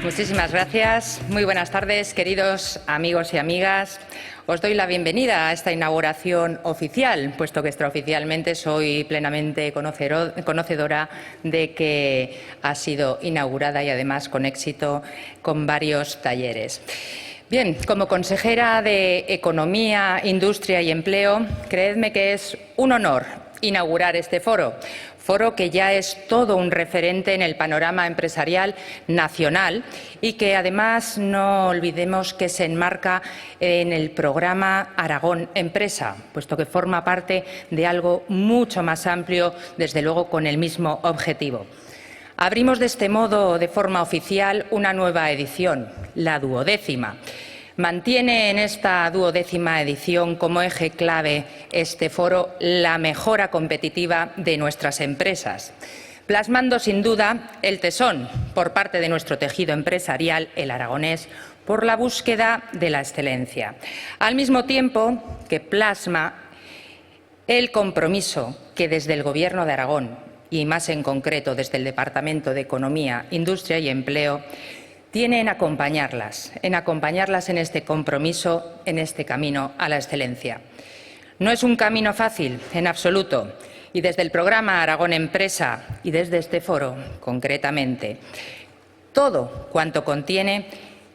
Muchísimas gracias. Muy buenas tardes, queridos amigos y amigas. Os doy la bienvenida a esta inauguración oficial, puesto que extraoficialmente soy plenamente conocedora de que ha sido inaugurada y, además, con éxito, con varios talleres. Bien, como consejera de Economía, Industria y Empleo, creedme que es un honor inaugurar este foro que ya es todo un referente en el panorama empresarial nacional y que, además, no olvidemos que se enmarca en el programa Aragón Empresa, puesto que forma parte de algo mucho más amplio, desde luego con el mismo objetivo. Abrimos de este modo, de forma oficial, una nueva edición, la 12ª. Mantiene en esta 12ª edición como eje clave este foro la mejora competitiva de nuestras empresas, plasmando sin duda el tesón por parte de nuestro tejido empresarial, el aragonés, por la búsqueda de la excelencia, al mismo tiempo que plasma el compromiso que desde el Gobierno de Aragón, y más en concreto desde el Departamento de Economía, Industria y Empleo, tiene en acompañarlas en este compromiso, en este camino a la excelencia. No es un camino fácil, en absoluto, y desde el programa Aragón Empresa y desde este foro, concretamente, todo cuanto contiene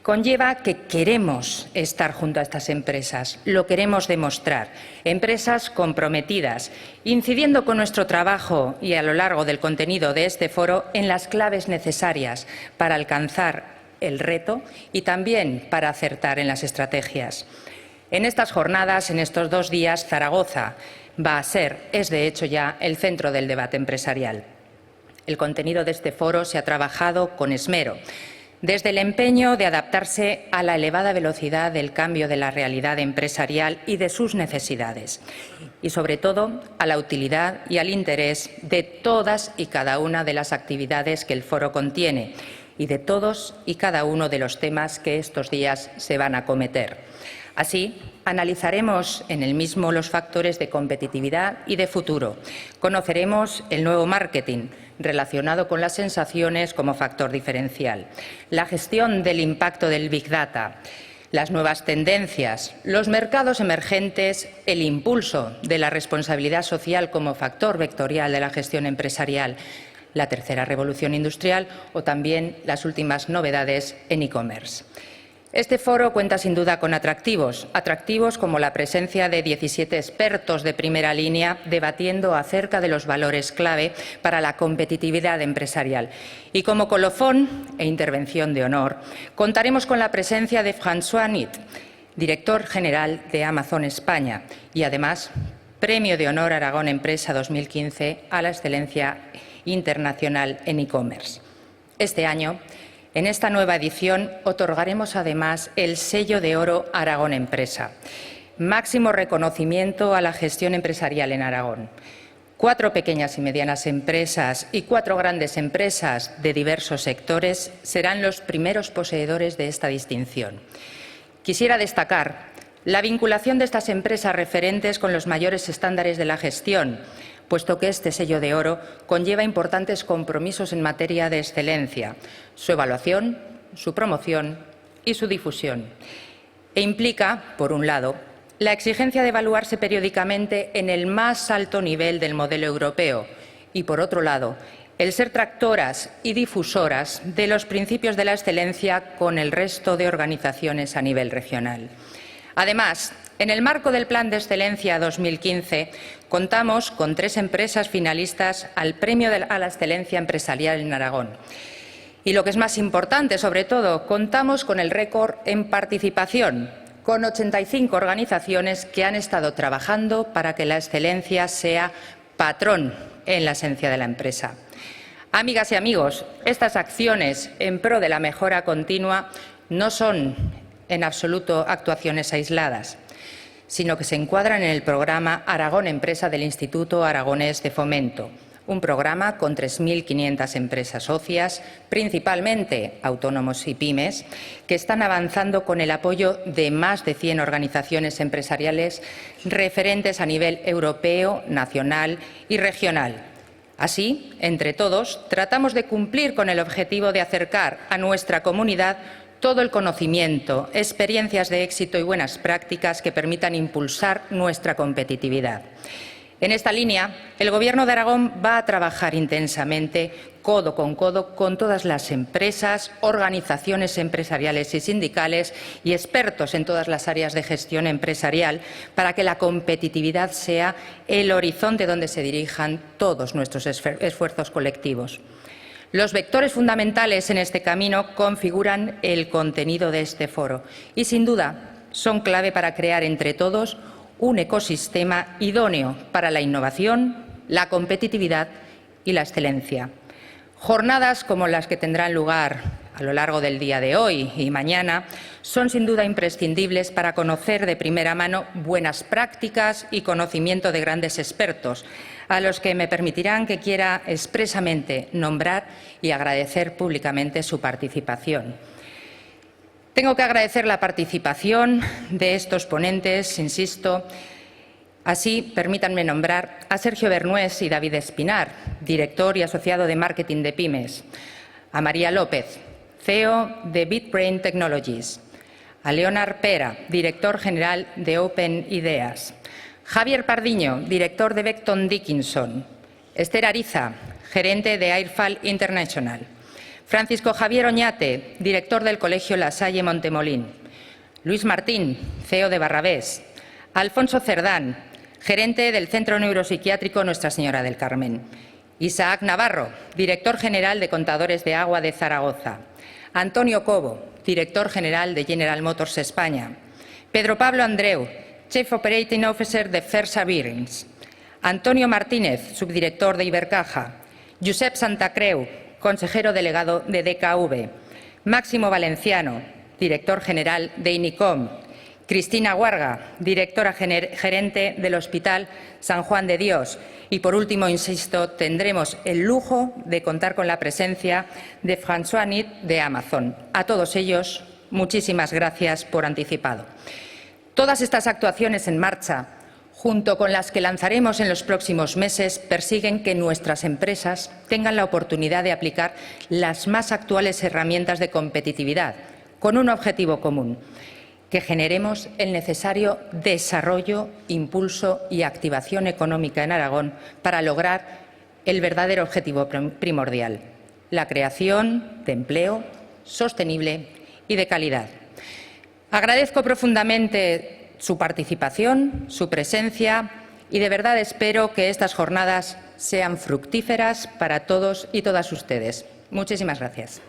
conlleva que queremos estar junto a estas empresas, lo queremos demostrar. Empresas comprometidas, incidiendo con nuestro trabajo y a lo largo del contenido de este foro en las claves necesarias para alcanzar el reto y también para acertar en las estrategias. En estas jornadas, en estos 2 días, Zaragoza va a ser, es de hecho ya, el centro del debate empresarial. El contenido de este foro se ha trabajado con esmero, desde el empeño de adaptarse a la elevada velocidad del cambio de la realidad empresarial y de sus necesidades, y sobre todo a la utilidad y al interés de todas y cada una de las actividades que el foro contiene y de todos y cada uno de los temas que estos días se van a acometer. Así, analizaremos en el mismo los factores de competitividad y de futuro. Conoceremos el nuevo marketing relacionado con las sensaciones como factor diferencial, la gestión del impacto del Big Data, las nuevas tendencias, los mercados emergentes, el impulso de la responsabilidad social como factor vectorial de la gestión empresarial, la tercera revolución industrial o también las últimas novedades en e-commerce. Este foro cuenta sin duda con atractivos como la presencia de 17 expertos de primera línea debatiendo acerca de los valores clave para la competitividad empresarial. Y como colofón e intervención de honor, contaremos con la presencia de François Nit, director general de Amazon España y, además, Premio de Honor Aragón Empresa 2015 a la excelencia internacional en e-commerce. Este año, en esta nueva edición, otorgaremos además el sello de oro Aragón Empresa, máximo reconocimiento a la gestión empresarial en Aragón. 4 pequeñas y medianas empresas y 4 grandes empresas de diversos sectores serán los primeros poseedores de esta distinción. Quisiera destacar la vinculación de estas empresas referentes con los mayores estándares de la gestión, puesto que este sello de oro conlleva importantes compromisos en materia de excelencia, su evaluación, su promoción y su difusión. E implica, por un lado, la exigencia de evaluarse periódicamente en el más alto nivel del modelo europeo y, por otro lado, el ser tractoras y difusoras de los principios de la excelencia con el resto de organizaciones a nivel regional. Además, en el marco del Plan de Excelencia 2015, contamos con 3 empresas finalistas al Premio a la Excelencia Empresarial en Aragón. Y lo que es más importante, sobre todo, contamos con el récord en participación, con 85 organizaciones que han estado trabajando para que la excelencia sea patrón en la esencia de la empresa. Amigas y amigos, estas acciones en pro de la mejora continua no son en absoluto actuaciones aisladas, sino que se encuadran en el programa Aragón Empresa del Instituto Aragonés de Fomento, un programa con 3.500 empresas socias, principalmente autónomos y pymes, que están avanzando con el apoyo de más de 100 organizaciones empresariales referentes a nivel europeo, nacional y regional. Así, entre todos, tratamos de cumplir con el objetivo de acercar a nuestra comunidad todo el conocimiento, experiencias de éxito y buenas prácticas que permitan impulsar nuestra competitividad. En esta línea, el Gobierno de Aragón va a trabajar intensamente, codo con todas las empresas, organizaciones empresariales y sindicales y expertos en todas las áreas de gestión empresarial para que la competitividad sea el horizonte donde se dirijan todos nuestros esfuerzos colectivos. Los vectores fundamentales en este camino configuran el contenido de este foro y, sin duda, son clave para crear entre todos un ecosistema idóneo para la innovación, la competitividad y la excelencia. Jornadas como las que tendrán lugar a lo largo del día de hoy y mañana son sin duda imprescindibles para conocer de primera mano buenas prácticas y conocimiento de grandes expertos, a los que me permitirán que quiera expresamente nombrar y agradecer públicamente su participación. Tengo que agradecer la participación de estos ponentes, insisto. Así, permítanme nombrar a Sergio Bernués y David Espinar, director y asociado de marketing de Pymes, a María López, CEO de BitBrain Technologies, a Leonard Pera, director general de Open Ideas, Javier Pardiño, director de Becton Dickinson, Esther Ariza, gerente de Airfall International, Francisco Javier Oñate, director del Colegio La Salle Montemolín, Luis Martín, CEO de Barrabés, Alfonso Cerdán, gerente del Centro Neuropsiquiátrico Nuestra Señora del Carmen, Isaac Navarro, director general de Contadores de Agua de Zaragoza, Antonio Cobo, director general de General Motors España, Pedro Pablo Andreu, Chief Operating Officer de Fersa Bearings, Antonio Martínez, subdirector de Ibercaja, Josep Santacreu, consejero delegado de DKV, Máximo Valenciano, director general de INICOM, Cristina Guarga, directora gerente del Hospital San Juan de Dios. Y, por último, insisto, tendremos el lujo de contar con la presencia de François Nid de Amazon. A todos ellos, muchísimas gracias por anticipado. Todas estas actuaciones en marcha, junto con las que lanzaremos en los próximos meses, persiguen que nuestras empresas tengan la oportunidad de aplicar las más actuales herramientas de competitividad, con un objetivo común: que generemos el necesario desarrollo, impulso y activación económica en Aragón para lograr el verdadero objetivo primordial: la creación de empleo sostenible y de calidad. Agradezco profundamente su participación, su presencia y de verdad espero que estas jornadas sean fructíferas para todos y todas ustedes. Muchísimas gracias.